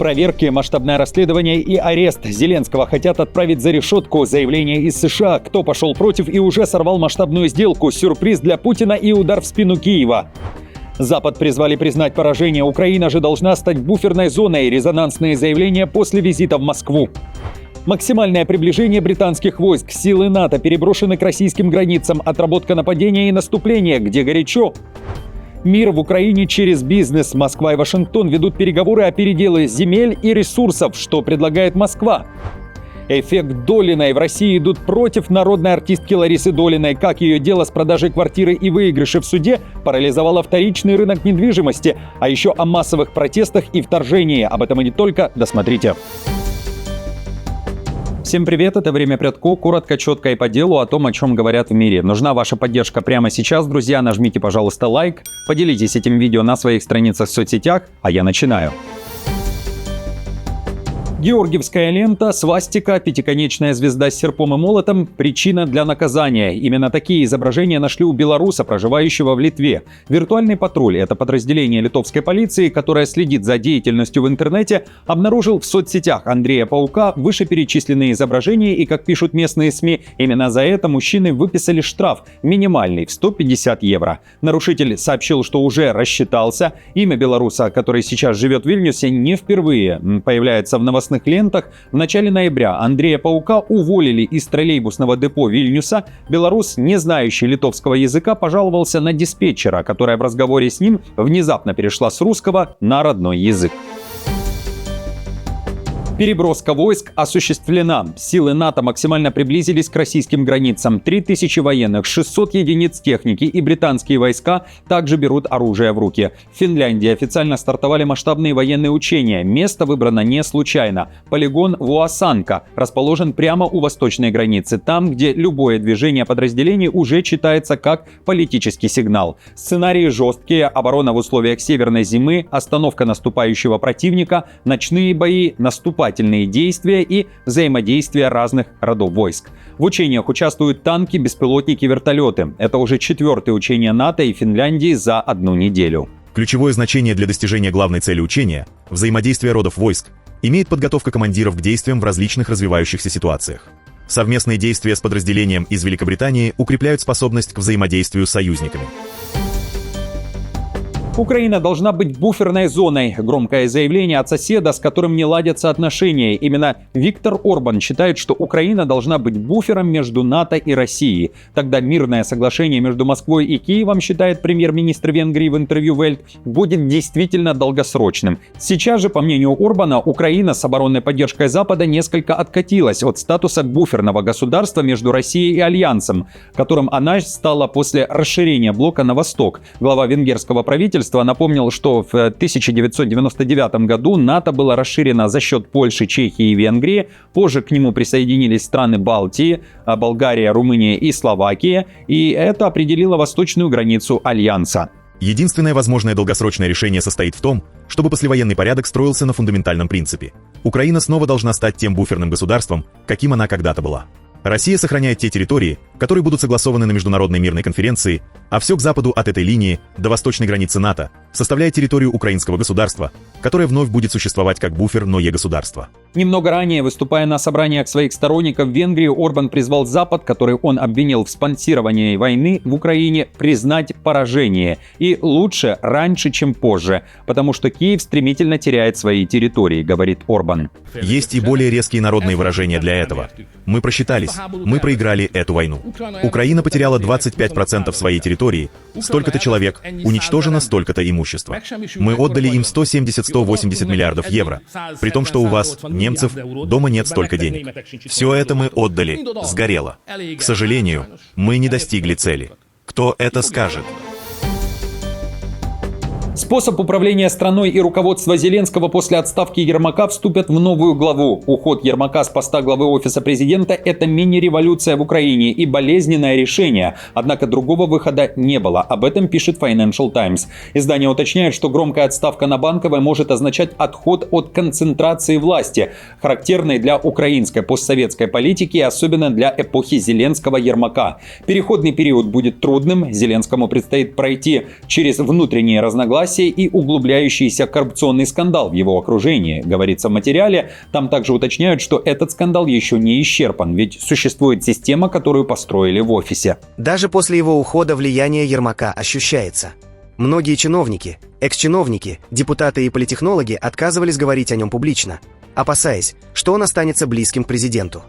Проверки, масштабное расследование и арест. Зеленского хотят отправить за решетку. Заявление из США. Кто пошел против и уже сорвал масштабную сделку. Сюрприз для Путина и удар в спину Киева. Запад призвали признать поражение. Украина же должна стать буферной зоной. Резонансные заявления после визита в Москву. Максимальное приближение британских войск. Силы НАТО переброшены к российским границам. Отработка нападения и наступления. Где горячо? Мир в Украине через бизнес. Москва и Вашингтон ведут переговоры о переделе земель и ресурсов. Что предлагает Москва? Эффект Долиной. В России идут против народной артистки Ларисы Долиной. Как ее дело с продажей квартиры и выигрыши в суде парализовало вторичный рынок недвижимости. А еще о массовых протестах и вторжении. Об этом и не только. Досмотрите. Всем привет, это «Время Прядко». Коротко, четко и по делу о том, о чем говорят в мире. Нужна ваша поддержка прямо сейчас, друзья. Нажмите, пожалуйста, лайк. Поделитесь этим видео на своих страницах в соцсетях, а я начинаю. Георгиевская лента, свастика, пятиконечная звезда с серпом и молотом – причина для наказания. Именно такие изображения нашли у белоруса, проживающего в Литве. Виртуальный патруль – это подразделение литовской полиции, которое следит за деятельностью в интернете, обнаружил в соцсетях Андрея Паука вышеперечисленные изображения, и, как пишут местные СМИ, именно за это мужчины выписали штраф минимальный в 150 евро. Нарушитель сообщил, что уже рассчитался. Имя белоруса, который сейчас живет в Вильнюсе, не впервые появляется в новостных лентах. В начале ноября Андрея Паука уволили из троллейбусного депо Вильнюса. Белорус, не знающий литовского языка, пожаловался на диспетчера, которая в разговоре с ним внезапно перешла с русского на родной язык. Переброска войск осуществлена. Силы НАТО максимально приблизились к российским границам. 3000 военных, 600 единиц техники и британские войска также берут оружие в руки. В Финляндии официально стартовали масштабные военные учения. Место выбрано не случайно. Полигон Вуасанка расположен прямо у восточной границы, там, где любое движение подразделений уже читается как политический сигнал. Сценарии жесткие: оборона в условиях северной зимы, остановка наступающего противника, ночные бои, наступательные действия и взаимодействие разных родов войск. В учениях участвуют танки, беспилотники, вертолеты. Это уже 4-е учение НАТО и Финляндии за одну неделю. Ключевое значение для достижения главной цели учения – взаимодействия родов войск – имеет подготовка командиров к действиям в различных развивающихся ситуациях. Совместные действия с подразделением из Великобритании укрепляют способность к взаимодействию с союзниками. Украина должна быть буферной зоной. Громкое заявление от соседа, с которым не ладятся отношения. Именно Виктор Орбан считает, что Украина должна быть буфером между НАТО и Россией. Тогда мирное соглашение между Москвой и Киевом, считает премьер-министр Венгрии в интервью Welt, будет действительно долгосрочным. Сейчас же, по мнению Орбана, Украина с оборонной поддержкой Запада несколько откатилась от статуса буферного государства между Россией и Альянсом, которым она стала после расширения блока на восток. Глава венгерского правительства напомнил, что в 1999 году НАТО было расширено за счет Польши, Чехии и Венгрии. Позже к нему присоединились страны Балтии, Болгария, Румыния и Словакия. И это определило восточную границу Альянса. Единственное возможное долгосрочное решение состоит в том, чтобы послевоенный порядок строился на фундаментальном принципе. Украина снова должна стать тем буферным государством, каким она когда-то была. Россия сохраняет те территории, которые будут согласованы на Международной мирной конференции, а все к западу от этой линии, до восточной границы НАТО, составляет территорию украинского государства, которое вновь будет существовать как буфер, но государство. Немного ранее, выступая на собраниях своих сторонников в Венгрии, Орбан призвал Запад, который он обвинил в спонсировании войны в Украине, признать поражение. И лучше раньше, чем позже, потому что Киев стремительно теряет свои территории, говорит Орбан. Есть и более резкие народные выражения для этого. Мы просчитались, мы проиграли эту войну. Украина потеряла 25% своей территории, столько-то человек, уничтожено столько-то имущества. Мы отдали им 170-180 миллиардов евро, при том, что у вас, немцев, дома нет столько денег. Все это мы отдали, сгорело. К сожалению, мы не достигли цели. Кто это скажет? Способ управления страной и руководство Зеленского после отставки Ермака вступят в новую главу. Уход Ермака с поста главы Офиса президента – это мини-революция в Украине и болезненное решение. Однако другого выхода не было. Об этом пишет Financial Times. Издание уточняет, что громкая отставка на Банковой может означать отход от концентрации власти, характерной для украинской постсоветской политики и особенно для эпохи Зеленского-Ермака. Переходный период будет трудным. Зеленскому предстоит пройти через внутренние разногласия несогласие и углубляющийся коррупционный скандал в его окружении, говорится в материале. Там также уточняют, что этот скандал еще не исчерпан, ведь существует система, которую построили в офисе. Даже после его ухода влияние Ермака ощущается. Многие чиновники, экс-чиновники, депутаты и политтехнологи отказывались говорить о нем публично, опасаясь, что он останется близким к президенту.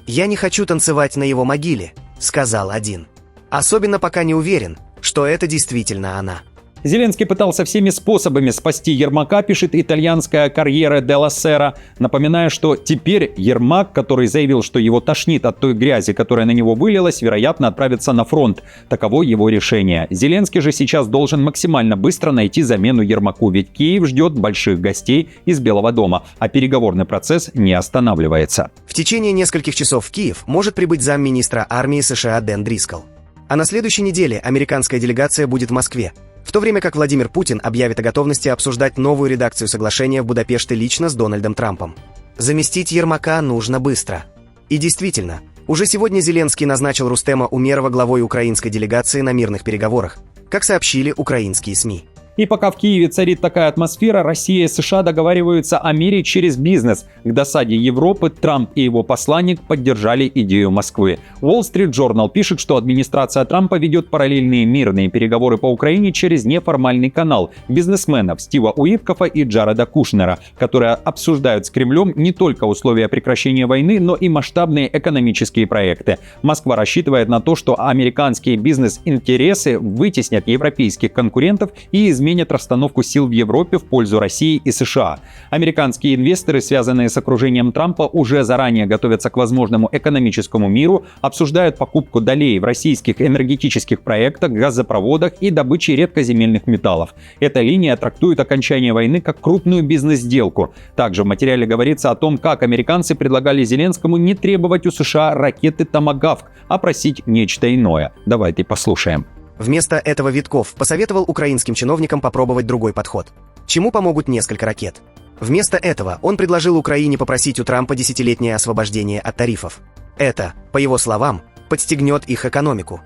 «Я не хочу танцевать на его могиле», — сказал один. Особенно пока не уверен, что это действительно она. Зеленский пытался всеми способами спасти Ермака, пишет итальянская «Корьере делла Сера», напоминая, что теперь Ермак, который заявил, что его тошнит от той грязи, которая на него вылилась, вероятно, отправится на фронт. Таково его решение. Зеленский же сейчас должен максимально быстро найти замену Ермаку, ведь Киев ждет больших гостей из Белого дома, а переговорный процесс не останавливается. В течение нескольких часов в Киев может прибыть замминистра армии США Дэн Дрискл. А на следующей неделе американская делегация будет в Москве, в то время как Владимир Путин объявит о готовности обсуждать новую редакцию соглашения в Будапеште лично с Дональдом Трампом. Заместить Ермака нужно быстро. И действительно, уже сегодня Зеленский назначил Рустема Умерова главой украинской делегации на мирных переговорах, как сообщили украинские СМИ. И пока в Киеве царит такая атмосфера, Россия и США договариваются о мире через бизнес. К досаде Европы Трамп и его посланник поддержали идею Москвы. Wall Street Journal пишет, что администрация Трампа ведет параллельные мирные переговоры по Украине через неформальный канал бизнесменов Стива Уиткофа и Джареда Кушнера, которые обсуждают с Кремлем не только условия прекращения войны, но и масштабные экономические проекты. Москва рассчитывает на то, что американские бизнес-интересы вытеснят европейских конкурентов и изменят расстановку сил в Европе в пользу России и США. Американские инвесторы, связанные с окружением Трампа, уже заранее готовятся к возможному экономическому миру, обсуждают покупку долей в российских энергетических проектах, газопроводах и добыче редкоземельных металлов. Эта линия трактует окончание войны как крупную бизнес-сделку. Также в материале говорится о том, как американцы предлагали Зеленскому не требовать у США ракеты «Томагавк», а просить нечто иное. Давайте послушаем. Вместо этого Витков посоветовал украинским чиновникам попробовать другой подход. Чему помогут несколько ракет? Вместо этого он предложил Украине попросить у Трампа десятилетнее освобождение от тарифов. Это, по его словам, подстегнет их экономику.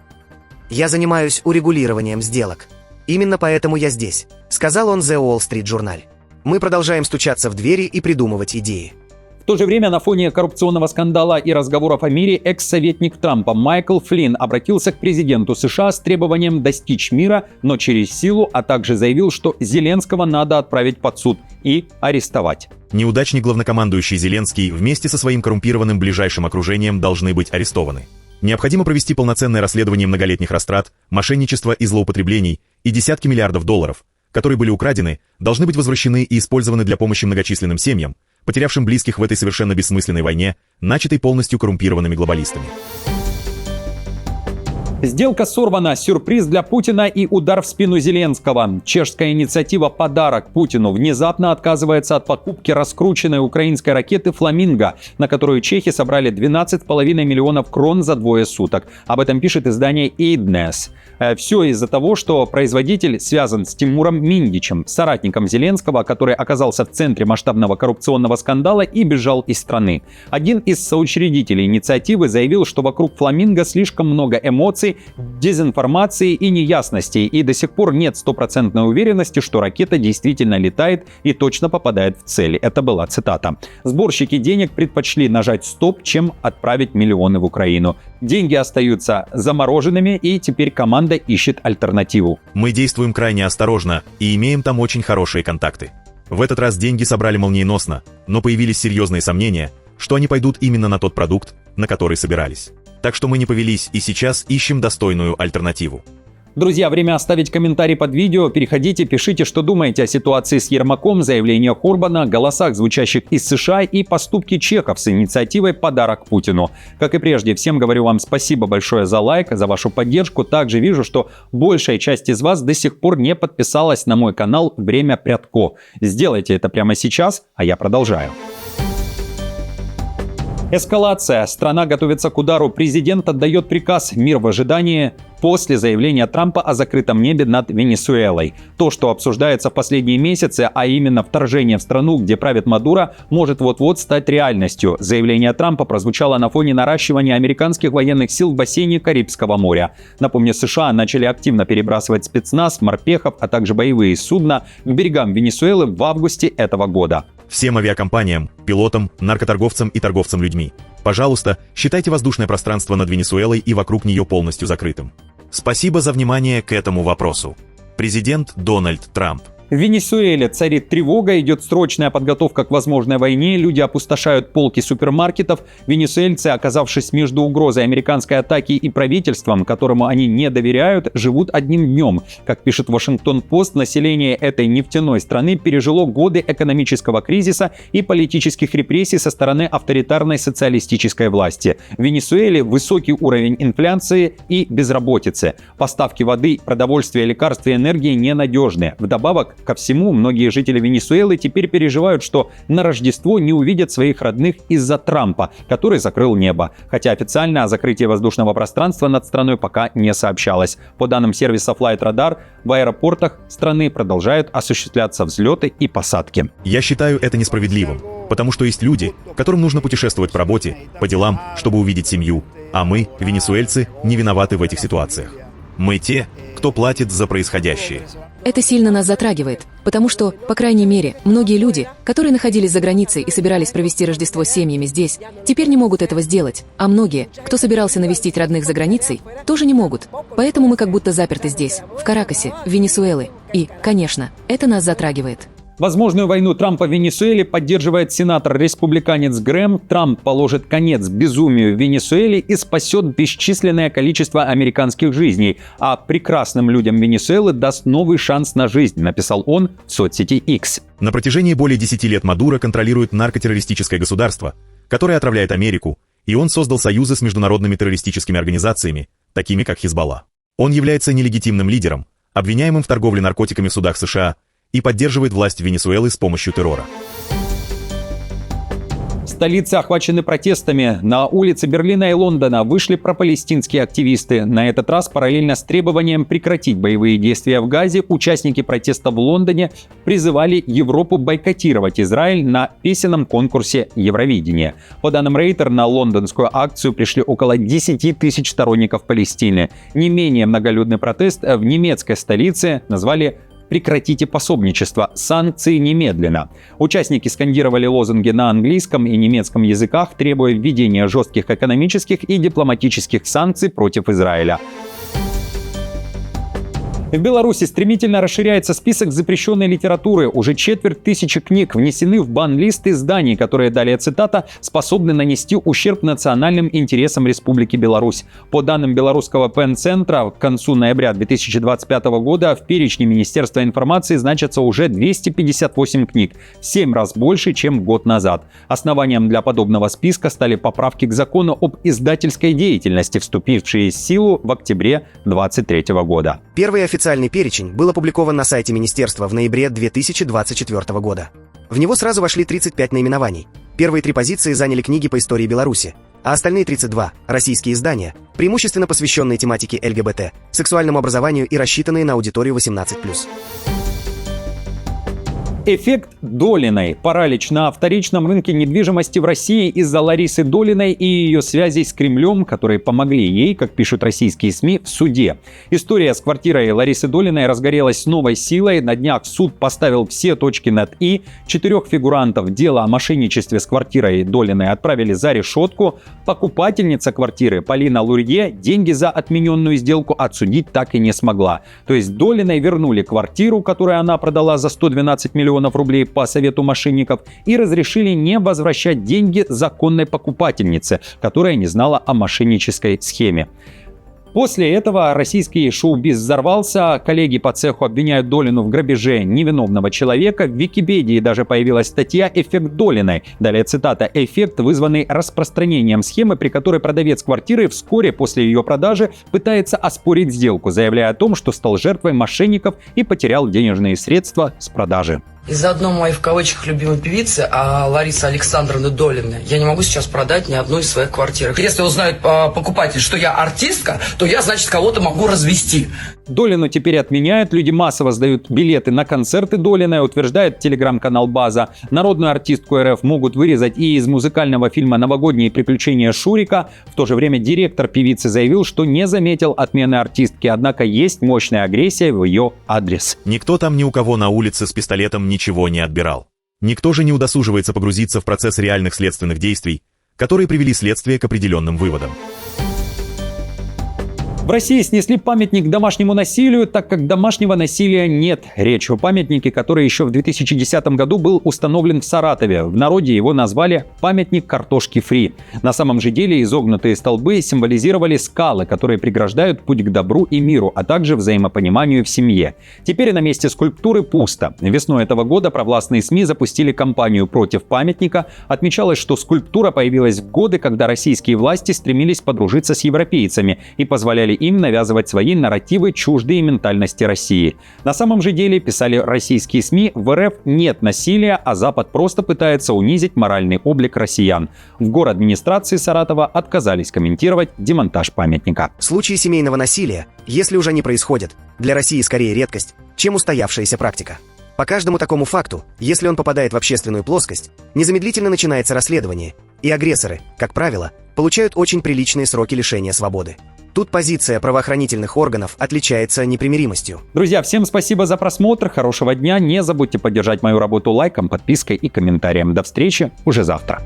«Я занимаюсь урегулированием сделок. Именно поэтому я здесь», — сказал он The Wall Street Journal. «Мы продолжаем стучаться в двери и придумывать идеи». В то же время на фоне коррупционного скандала и разговоров о мире экс-советник Трампа Майкл Флинн обратился к президенту США с требованием достичь мира, но через силу, а также заявил, что Зеленского надо отправить под суд и арестовать. Неудачник главнокомандующий Зеленский вместе со своим коррумпированным ближайшим окружением должны быть арестованы. Необходимо провести полноценное расследование многолетних растрат, мошенничества и злоупотреблений, и десятки миллиардов долларов, которые были украдены, должны быть возвращены и использованы для помощи многочисленным семьям, потерявшим близких в этой совершенно бессмысленной войне, начатой полностью коррумпированными глобалистами. Сделка сорвана, сюрприз для Путина и удар в спину Зеленского. Чешская инициатива «Подарок Путину» внезапно отказывается от покупки раскрученной украинской ракеты «Фламинго», на которую чехи собрали 12,5 миллионов крон за 2 суток. Об этом пишет издание «Эйднес». Все из-за того, что производитель связан с Тимуром Миндичем, соратником Зеленского, который оказался в центре масштабного коррупционного скандала и бежал из страны. Один из соучредителей инициативы заявил, что вокруг «Фламинго» слишком много эмоций, дезинформации и неясностей, и до сих пор нет стопроцентной уверенности, что ракета действительно летает и точно попадает в цель. Это была цитата. Сборщики денег предпочли нажать «стоп», чем отправить миллионы в Украину. Деньги остаются замороженными, и теперь команда ищет альтернативу. Мы действуем крайне осторожно и имеем там очень хорошие контакты. В этот раз деньги собрали молниеносно, но появились серьезные сомнения, что они пойдут именно на тот продукт, на который собирались. Так что мы не повелись и сейчас ищем достойную альтернативу. Друзья, время оставить комментарий под видео. Переходите, пишите, что думаете о ситуации с Ермаком, заявлениях Орбана, голосах, звучащих из США и поступке чехов с инициативой «Подарок Путину». Как и прежде, всем говорю вам спасибо большое за лайк, за вашу поддержку. Также вижу, что большая часть из вас до сих пор не подписалась на мой канал «Время Прядко». Сделайте это прямо сейчас, а я продолжаю. Эскалация. Страна готовится к удару. Президент отдает приказ. Мир в ожидании после заявления Трампа о закрытом небе над Венесуэлой. То, что обсуждается в последние месяцы, а именно вторжение в страну, где правит Мадуро, может вот-вот стать реальностью. Заявление Трампа прозвучало на фоне наращивания американских военных сил в бассейне Карибского моря. Напомню, США начали активно перебрасывать спецназ, морпехов, а также боевые судна к берегам Венесуэлы в августе этого года. Всем авиакомпаниям, пилотам, наркоторговцам и торговцам людьми, пожалуйста, считайте воздушное пространство над Венесуэлой и вокруг нее полностью закрытым. Спасибо за внимание к этому вопросу. Президент Дональд Трамп. В Венесуэле царит тревога, идет срочная подготовка к возможной войне, люди опустошают полки супермаркетов. Венесуэльцы, оказавшись между угрозой американской атаки и правительством, которому они не доверяют, живут одним днем. Как пишет Вашингтон-Пост, население этой нефтяной страны пережило годы экономического кризиса и политических репрессий со стороны авторитарной социалистической власти. В Венесуэле высокий уровень инфляции и безработицы. Поставки воды, продовольствия, лекарств и энергии ненадежны. Вдобавок ко всему, многие жители Венесуэлы теперь переживают, что на Рождество не увидят своих родных из-за Трампа, который закрыл небо. Хотя официально о закрытии воздушного пространства над страной пока не сообщалось. По данным сервиса Flight Radar, в аэропортах страны продолжают осуществляться взлеты и посадки. Я считаю это несправедливым, потому что есть люди, которым нужно путешествовать по работе, по делам, чтобы увидеть семью, а мы, венесуэльцы, не виноваты в этих ситуациях. Мы те, кто платит за происходящее. Это сильно нас затрагивает, потому что, по крайней мере, многие люди, которые находились за границей и собирались провести Рождество с семьями здесь, теперь не могут этого сделать, а многие, кто собирался навестить родных за границей, тоже не могут. Поэтому мы как будто заперты здесь, в Каракасе, в Венесуэле. И, конечно, это нас затрагивает. Возможную войну Трампа в Венесуэле поддерживает сенатор-республиканец Грэм. Трамп положит конец безумию в Венесуэле и спасет бесчисленное количество американских жизней, а прекрасным людям Венесуэлы даст новый шанс на жизнь, написал он в соцсети X. На протяжении более 10 лет Мадуро контролирует наркотеррористическое государство, которое отравляет Америку, и он создал союзы с международными террористическими организациями, такими как Хизбалла. Он является нелегитимным лидером, обвиняемым в торговле наркотиками в судах США, и поддерживает власть Венесуэлы с помощью террора. Столицы охвачены протестами. На улицы Берлина и Лондона вышли пропалестинские активисты. На этот раз параллельно с требованием прекратить боевые действия в Газе, участники протеста в Лондоне призывали Европу бойкотировать Израиль на песенном конкурсе Евровидения. По данным Рейтер, на лондонскую акцию пришли около 10 тысяч сторонников Палестины. Не менее многолюдный протест в немецкой столице назвали «Прекратите пособничество! Санкции немедленно!». Участники скандировали лозунги на английском и немецком языках, требуя введения жестких экономических и дипломатических санкций против Израиля. В Беларуси стремительно расширяется список запрещенной литературы. Уже 250 книг внесены в бан-лист изданий, которые, далее цитата, способны нанести ущерб национальным интересам Республики Беларусь. По данным белорусского ПЕН-центра, к концу ноября 2025 года в перечне Министерства информации значатся уже 258 книг, в 7 раз больше, чем год назад. Основанием для подобного списка стали поправки к закону об издательской деятельности, вступившие в силу в октябре 2023 года. Первый официальный перечень был опубликован на сайте Министерства в ноябре 2024 года. В него сразу вошли 35 наименований. Первые 3 позиции заняли книги по истории Беларуси, а остальные 32 – российские издания, преимущественно посвященные тематике ЛГБТ, сексуальному образованию и рассчитанные на аудиторию 18+. Эффект Долиной. Паралич на вторичном рынке недвижимости в России из-за Ларисы Долиной и ее связей с Кремлем, которые помогли ей, как пишут российские СМИ, в суде. История с квартирой Ларисы Долиной разгорелась с новой силой. На днях суд поставил все точки над «и». 4 фигурантов дела о мошенничестве с квартирой Долиной отправили за решетку. Покупательница квартиры Полина Лурье деньги за отмененную сделку отсудить так и не смогла. То есть Долиной вернули квартиру, которую она продала за 112 миллионов рублей по совету мошенников, и разрешили не возвращать деньги законной покупательнице, которая не знала о мошеннической схеме. После этого российский шоу-биз взорвался, коллеги по цеху обвиняют Долину в грабеже невиновного человека. В Википедии даже появилась статья «Эффект Долиной». Далее цитата: «Эффект, вызванный распространением схемы, при которой продавец квартиры вскоре после ее продажи пытается оспорить сделку, заявляя о том, что стал жертвой мошенников и потерял денежные средства с продажи». Из-за одной моей в кавычках любимой певицы, Ларисы Александровны Долиной, я не могу сейчас продать ни одну из своих квартир. Если узнает покупатель, что я артистка, то я, значит, кого-то могу развести. Долину теперь отменяют, люди массово сдают билеты на концерты Долиной, утверждает телеграм-канал «База». Народную артистку РФ могут вырезать и из музыкального фильма «Новогодние приключения Шурика». В то же время директор певицы заявил, что не заметил отмены артистки, однако есть мощная агрессия в ее адрес. Никто там ни у кого на улице с пистолетом ничего не отбирал. Никто же не удосуживается погрузиться в процесс реальных следственных действий, которые привели следствие к определенным выводам. В России снесли памятник домашнему насилию, так как домашнего насилия нет. Речь о памятнике, который еще в 2010 году был установлен в Саратове. В народе его назвали «памятник картошки фри». На самом же деле изогнутые столбы символизировали скалы, которые преграждают путь к добру и миру, а также взаимопониманию в семье. Теперь на месте скульптуры пусто. Весной этого года провластные СМИ запустили кампанию против памятника. Отмечалось, что скульптура появилась в годы, когда российские власти стремились подружиться с европейцами и позволяли им навязывать свои нарративы, чуждые ментальности России. На самом же деле, писали российские СМИ, в РФ нет насилия, а Запад просто пытается унизить моральный облик россиян. В городадминистрации Саратова отказались комментировать демонтаж памятника. Случаи семейного насилия, если уже не происходят, для России скорее редкость, чем устоявшаяся практика. По каждому такому факту, если он попадает в общественную плоскость, незамедлительно начинается расследование, и агрессоры, как правило, получают очень приличные сроки лишения свободы. Тут позиция правоохранительных органов отличается непримиримостью. Друзья, всем спасибо за просмотр, хорошего дня, не забудьте поддержать мою работу лайком, подпиской и комментарием. До встречи уже завтра.